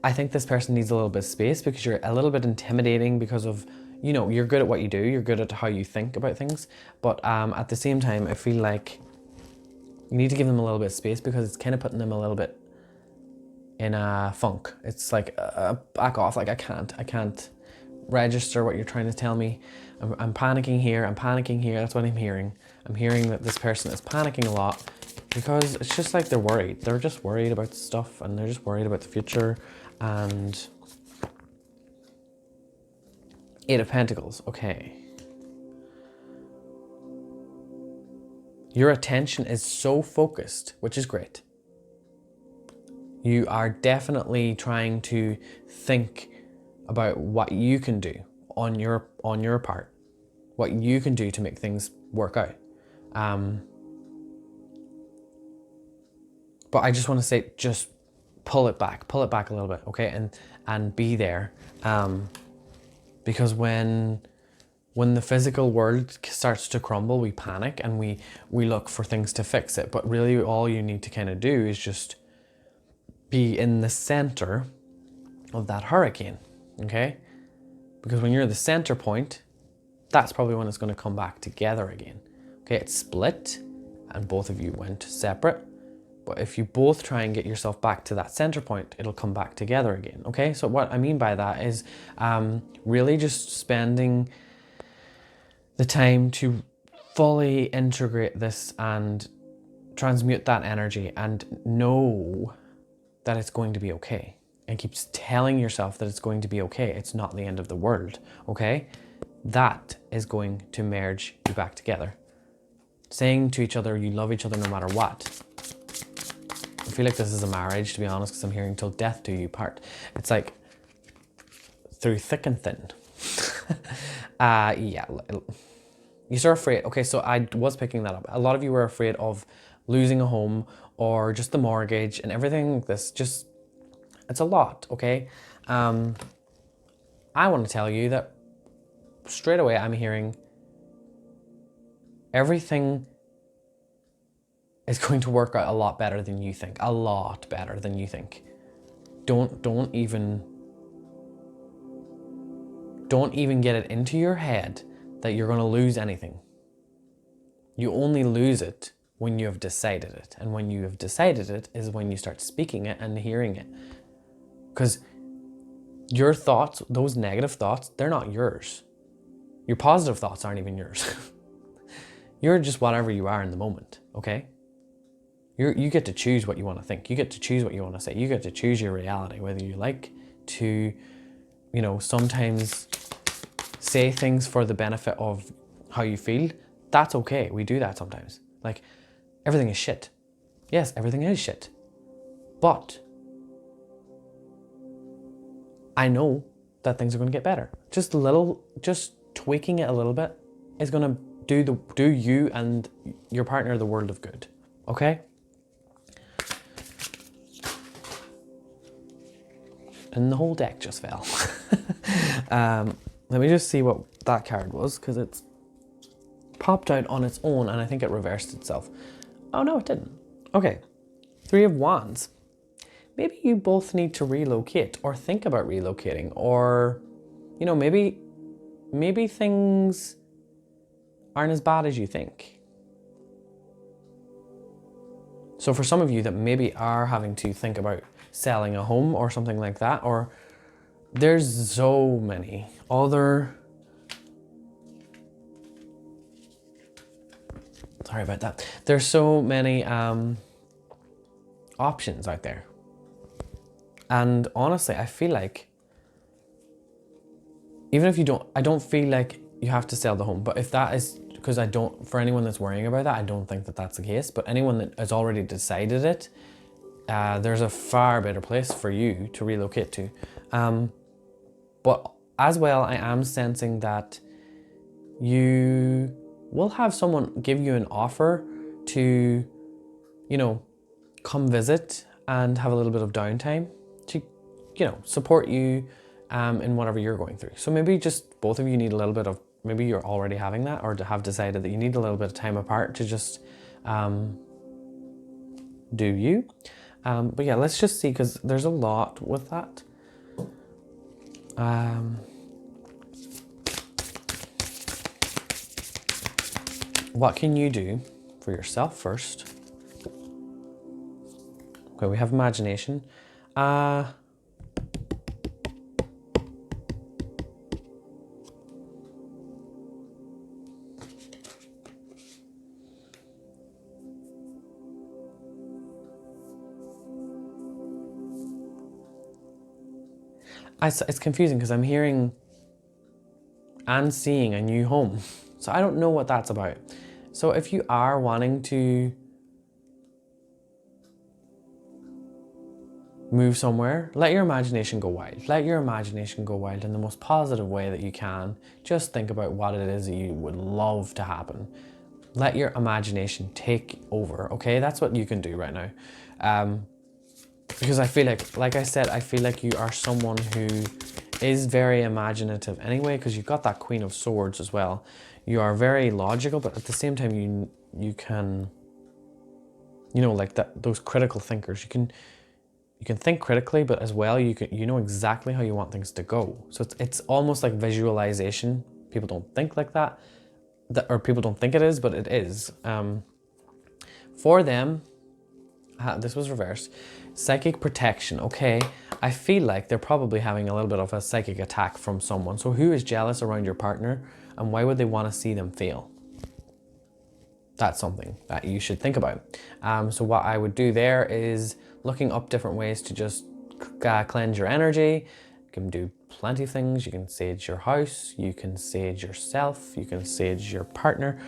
I think this person needs a little bit of space, because you're a little bit intimidating, because of, you're good at what you do, you're good at how you think about things. But at the same time, I feel like you need to give them a little bit of space, because it's kind of putting them a little bit in a funk. It's like, back off, like I can't register what you're trying to tell me. I'm panicking here, that's what I'm hearing. I'm hearing that this person is panicking a lot, because it's just like they're worried. They're just worried about stuff, and they're just worried about the future. And Eight of Pentacles, okay. Your attention is so focused, which is great. You are definitely trying to think about what you can do on your part, what you can do to make things work out. But I just want to say, just pull it back a little bit, okay, and be there, because when the physical world starts to crumble, we panic and we look for things to fix it. But really, all you need to kind of do is just be in the center of that hurricane, okay? Because when you're the center point, that's probably when it's going to come back together again. Okay, it's split and both of you went separate. But if you both try and get yourself back to that center point, it'll come back together again, okay? So what I mean by that is really just spending the time to fully integrate this and transmute that energy and know that it's going to be okay. and keeps telling yourself that it's going to be okay, it's not the end of the world, okay? That is going to merge you back together. Saying to each other you love each other no matter what. I feel like this is a marriage, to be honest, because I'm hearing till death do you part. It's like through thick and thin. Yeah, you're so afraid. Okay, so I was picking that up. A lot of you were afraid of losing a home or just the mortgage and everything. This just, it's a lot, okay? I want to tell you that straight away I'm hearing everything is going to work out a lot better than you think. A lot better than you think. Don't even get it into your head that you're going to lose anything. You only lose it when you have decided it. And when you have decided it is when you start speaking it and hearing it. Because your thoughts, those negative thoughts, they're not yours. Your positive thoughts aren't even yours. You're just whatever you are in the moment, okay? You get to choose what you want to think. You get to choose what you want to say. You get to choose your reality, whether you like to, you know, sometimes say things for the benefit of how you feel. That's okay. We do that sometimes. Like, everything is shit. Yes, everything is shit. But I know that things are going to get better. Just tweaking it a little bit is going to do you and your partner the world of good. Okay? And the whole deck just fell. Let me just see what that card was, because it's popped out on its own and I think it reversed itself. Oh no, it didn't. Okay, 3 of Wands. Maybe you both need to relocate or think about relocating, or, you know, maybe things aren't as bad as you think. So for some of you that maybe are having to think about selling a home or something like that, or there's so many other, sorry about that. There's so many options out there. And honestly, I feel like, even if you don't, I don't feel like you have to sell the home, but if that is, because for anyone that's worrying about that, I don't think that that's the case, but anyone that has already decided it, there's a far better place for you to relocate to. But as well, I am sensing that you will have someone give you an offer to, you know, come visit and have a little bit of downtime to, you know, support you in whatever you're going through. So maybe just both of you need a little bit of, maybe you're already having that, or to have decided that you need a little bit of time apart to just do you. But yeah, let's just see, because there's a lot with that. What can you do for yourself first? Okay, we have imagination. It's confusing because I'm hearing and seeing a new home. So I don't know what that's about. So if you are wanting to move somewhere, let your imagination go wild. Let your imagination go wild in the most positive way that you can. Just think about what it is that you would love to happen. Let your imagination take over, okay? That's what you can do right now. Because I feel like I said, I feel like you are someone who is very imaginative anyway, because you've got that Queen of Swords as well. You are very logical, but at the same time, you can, you know, like those critical thinkers. You can think critically, but as well, you know exactly how you want things to go. So it's almost like visualization. People don't think like that, or people don't think it is, but it is. For them, this was reversed. Psychic protection, okay. I feel like they're probably having a little bit of a psychic attack from someone. So who is jealous around your partner, and why would they want to see them fail? That's something that you should think about. So what I would do there is looking up different ways to just cleanse your energy. You can do plenty of things. You can sage your house, you can sage yourself, you can sage your partner.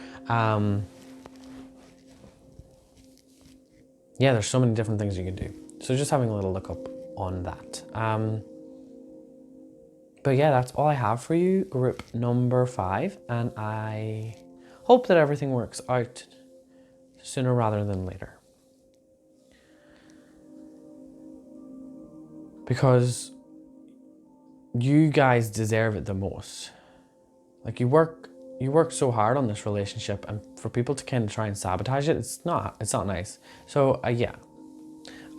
Yeah, there's so many different things you can do. So just having a little look up on that. But yeah, that's all I have for you, group number 5. And I hope that everything works out sooner rather than later. Because you guys deserve it the most. Like you work so hard on this relationship, and for people to kind of try and sabotage it, it's not nice. So yeah,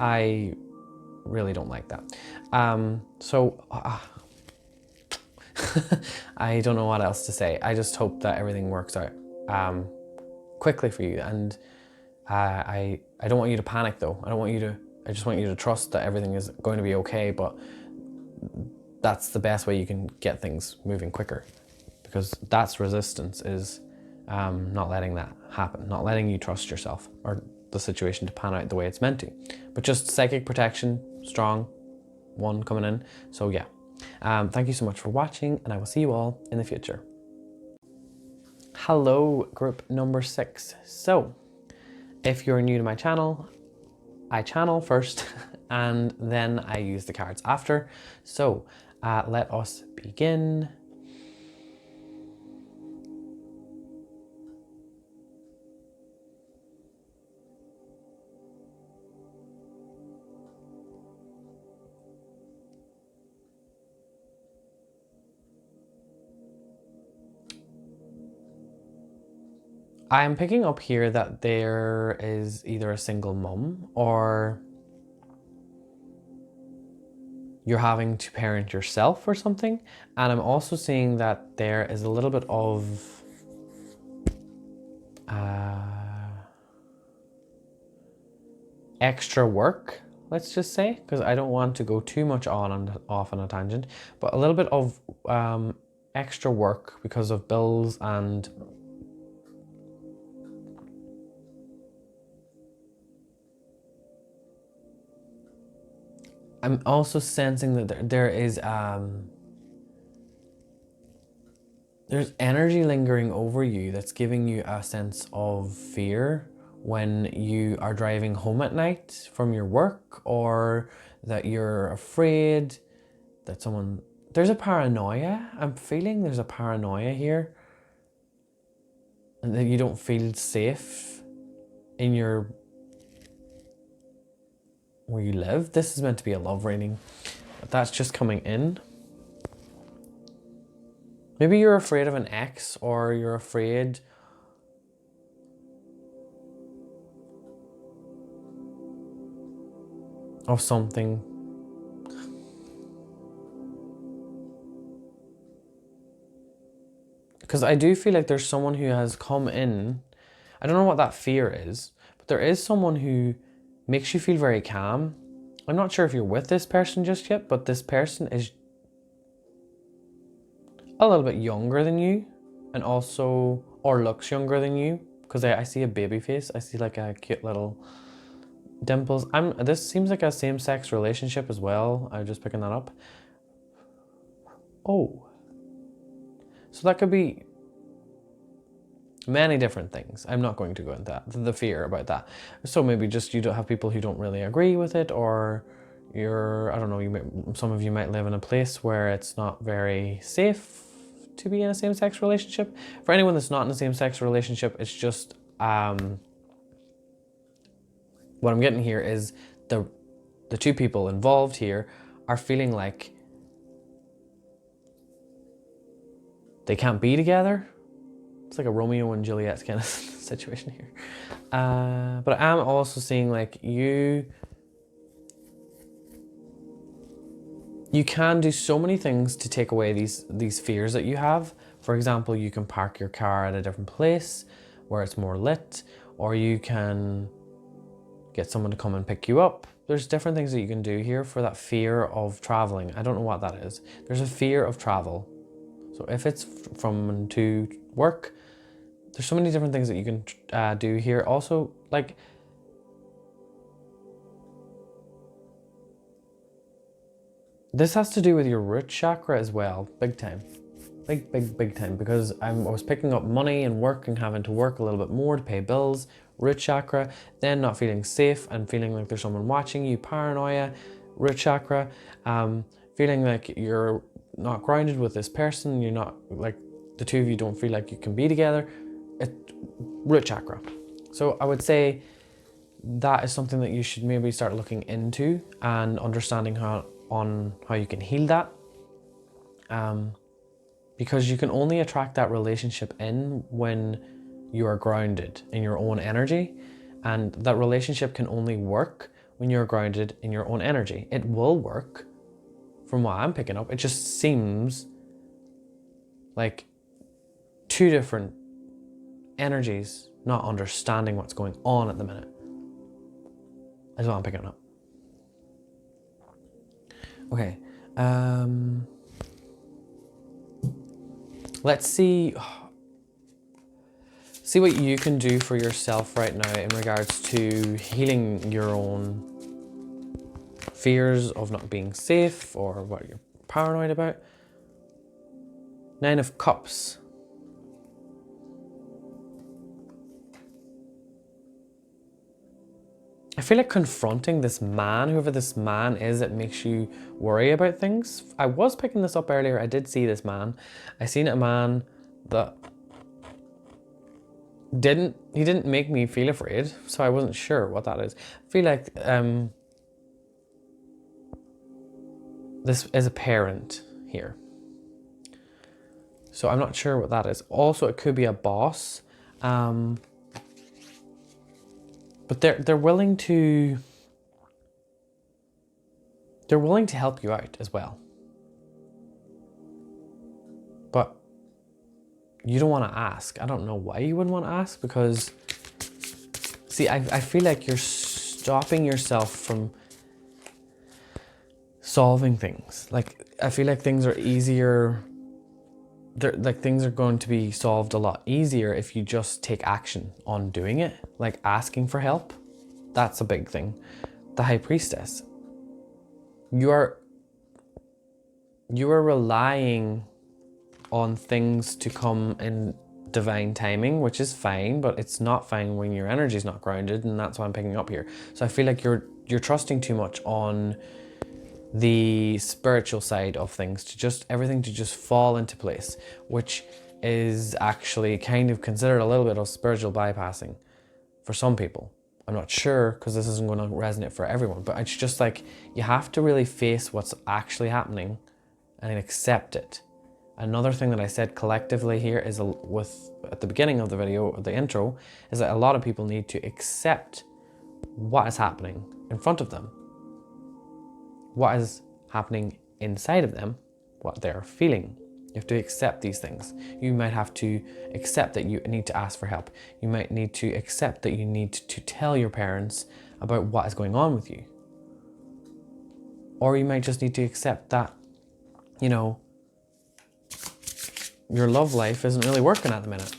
I really don't like that. I don't know what else to say. I just hope that everything works out quickly for you, and I don't want you to panic though. I just want you to trust that everything is going to be okay, but that's the best way you can get things moving quicker, because that's resistance, is not letting that happen, not letting you trust yourself or the situation to pan out the way it's meant to. But just psychic protection, strong one coming in. So yeah, thank you so much for watching, and I will see you all in the future. Hello, group number 6. So if you're new to my channel, I channel first and then I use the cards after. So let us begin. I'm picking up here that there is either a single mum, or you're having to parent yourself or something. And I'm also seeing that there is a little bit of extra work, let's just say, because I don't want to go too much on and off on a tangent, but a little bit of extra work because of bills. And I'm also sensing that there is there's energy lingering over you that's giving you a sense of fear when you are driving home at night from your work, or that you're afraid that there's a paranoia. I'm feeling there's a paranoia here, and that you don't feel safe in where you live. This is meant to be a love reading, but that's just coming in. Maybe you're afraid of an ex, or you're afraid of something. Because I do feel like there's someone who has come in. I don't know what that fear is, but there is someone who makes you feel very calm. I'm not sure if you're with this person just yet, but this person is a little bit younger than you, and also, or looks younger than you, because I see a baby face. I see like a cute little dimples. This seems like a same-sex relationship as well. I'm just picking that up. Oh. So that could be many different things. I'm not going to go into that, the fear about that. So maybe just you don't have people who don't really agree with it, or I don't know, some of you might live in a place where it's not very safe to be in a same-sex relationship. For anyone that's not in a same-sex relationship, it's just, what I'm getting here is the two people involved here are feeling like they can't be together. It's like a Romeo and Juliet kind of situation here. But I'm also seeing like you can do so many things to take away these fears that you have. For example, you can park your car at a different place where it's more lit, or you can get someone to come and pick you up. There's different things that you can do here for that fear of traveling. I don't know what that is. There's a fear of travel. So if it's from and to work, there's so many different things that you can do here. Also, like, This has to do with your root chakra as well, big time. Big time, because I was picking up money and work and having to work a little bit more to pay bills, root chakra, then not feeling safe and feeling like there's someone watching you, paranoia, root chakra, feeling like you're not grounded with this person, you're not, like, the two of you don't feel like you can be together, root chakra. So I would say that is something that you should maybe start looking into and understanding how you can heal that. Because you can only attract that relationship in when you are grounded in your own energy, and that relationship can only work when you're grounded in your own energy. It will work, from what I'm picking up. It just seems like two different energies not understanding what's going on at the minute, is what I'm picking up. Okay, let's see what you can do for yourself right now in regards to healing your own fears of not being safe or what you're paranoid about. 9 of Cups. I feel like confronting this man, whoever this man is, it makes you worry about things. I was picking this up earlier. I did see this man. I seen a man that didn't make me feel afraid, so I wasn't sure what that is. I feel like this is a parent here. So I'm not sure what that is. Also, it could be a boss. But they're willing to help you out as well. But you don't want to ask. I don't know why you wouldn't want to ask, because see, I feel like you're stopping yourself from solving things. Like, I feel like things are easier. Things are going to be solved a lot easier if you just take action on doing it, like asking for help. That's a big thing. The High Priestess. You are relying on things to come in divine timing, which is fine, but it's not fine when your energy is not grounded, and that's what I'm picking up here. So I feel like you're trusting too much on the spiritual side of things, to everything to just fall into place, which is actually kind of considered a little bit of spiritual bypassing for some people. I'm not sure, because this isn't going to resonate for everyone, but it's just like, you have to really face what's actually happening and accept it. Another thing that I said collectively here is at the beginning of the video, the intro, is that a lot of people need to accept what is happening in front of them, what is happening inside of them, what they're feeling. You have to accept these things. You might have to accept that you need to ask for help. You might need to accept that you need to tell your parents about what is going on with you. Or you might just need to accept that, you know, your love life isn't really working at the minute.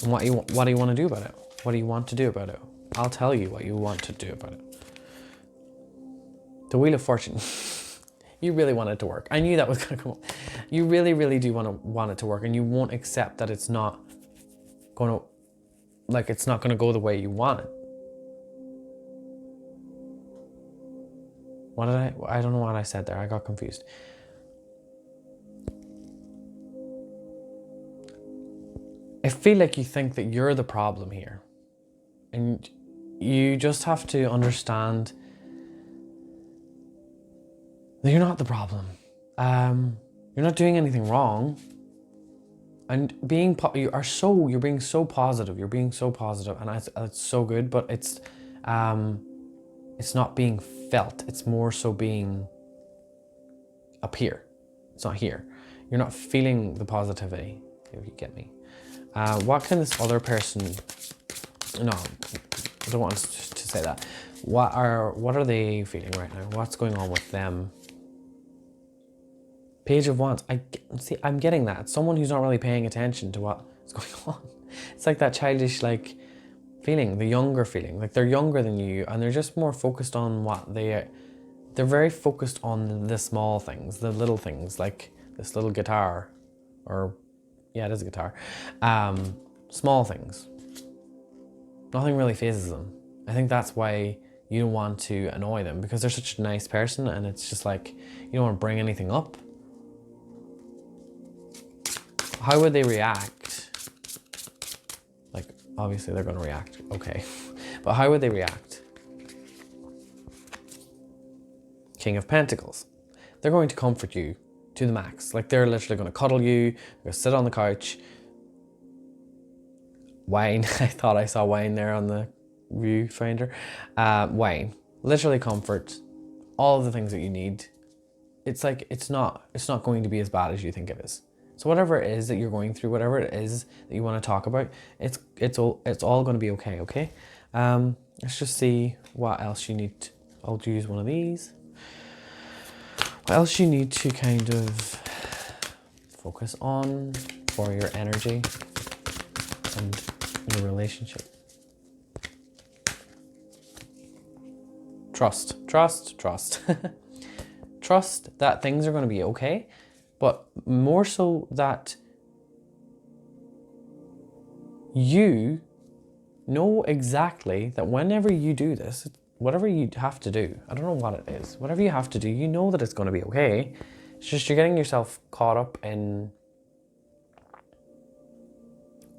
And what do you want to do about it? What do you want to do about it? I'll tell you what you want to do about it. The Wheel of Fortune. You really want it to work. I knew that was going to come up. You really, really do want it to work, and you won't accept that it's not going to go the way you want it. I don't know what I said there. I got confused. I feel like you think that you're the problem here, and you just have to understand that you're not the problem. You're not doing anything wrong, and you're being so positive. You're being so positive, and it's so good. But it's not being felt. It's more so being up here. It's not here. You're not feeling the positivity, if you get me. What can this other person? No, I don't want to say that. What are they feeling right now? What's going on with them? Page of Wands. I'm getting that. It's someone who's not really paying attention to what's going on. It's like that childish feeling, the younger feeling. Like they're younger than you, and they're just more focused on what they're very focused on the small things, the little things, like this little guitar, or yeah, it is a guitar. Small things. Nothing really phases them. I think that's why you don't want to annoy them, because they're such a nice person, and it's just like, you don't want to bring anything up. How would they react? Like, obviously they're going to react, okay. But how would they react? King of Pentacles. They're going to comfort you to the max. Like, they're literally going to cuddle you, they're going to sit on the couch. Wine, I thought I saw wine there on the viewfinder. Wine, literally comfort, all of the things that you need. It's like, it's not going to be as bad as you think it is. So whatever it is that you're going through, whatever it is that you want to talk about, it's all going to be okay, okay? Let's just see what else you need. I'll use one of these. What else you need to kind of focus on for your energy and your relationship. Trust. Trust that things are going to be okay, but more so that you know exactly that whenever you do this, whatever you have to do, I don't know what it is, whatever you have to do, you know that it's going to be okay. It's just you're getting yourself caught up in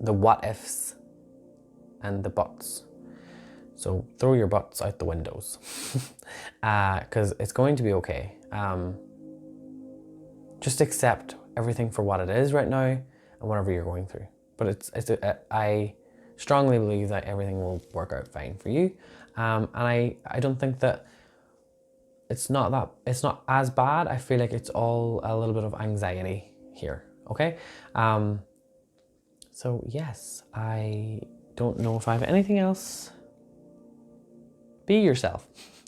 the what ifs and the buts. So throw your butts out the windows, because it's going to be okay. Just accept everything for what it is right now and whatever you're going through. But I strongly believe that everything will work out fine for you. And I don't think that it's not as bad. I feel like it's all a little bit of anxiety here, okay? So yes, I don't know if I have anything else. Be yourself.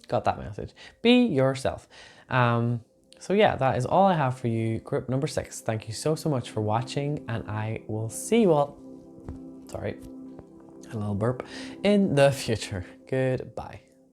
Got that message. Be yourself. So yeah, that is all I have for you, group number 6. Thank you so much for watching, and I will see you all, sorry, a little burp, in the future. Goodbye.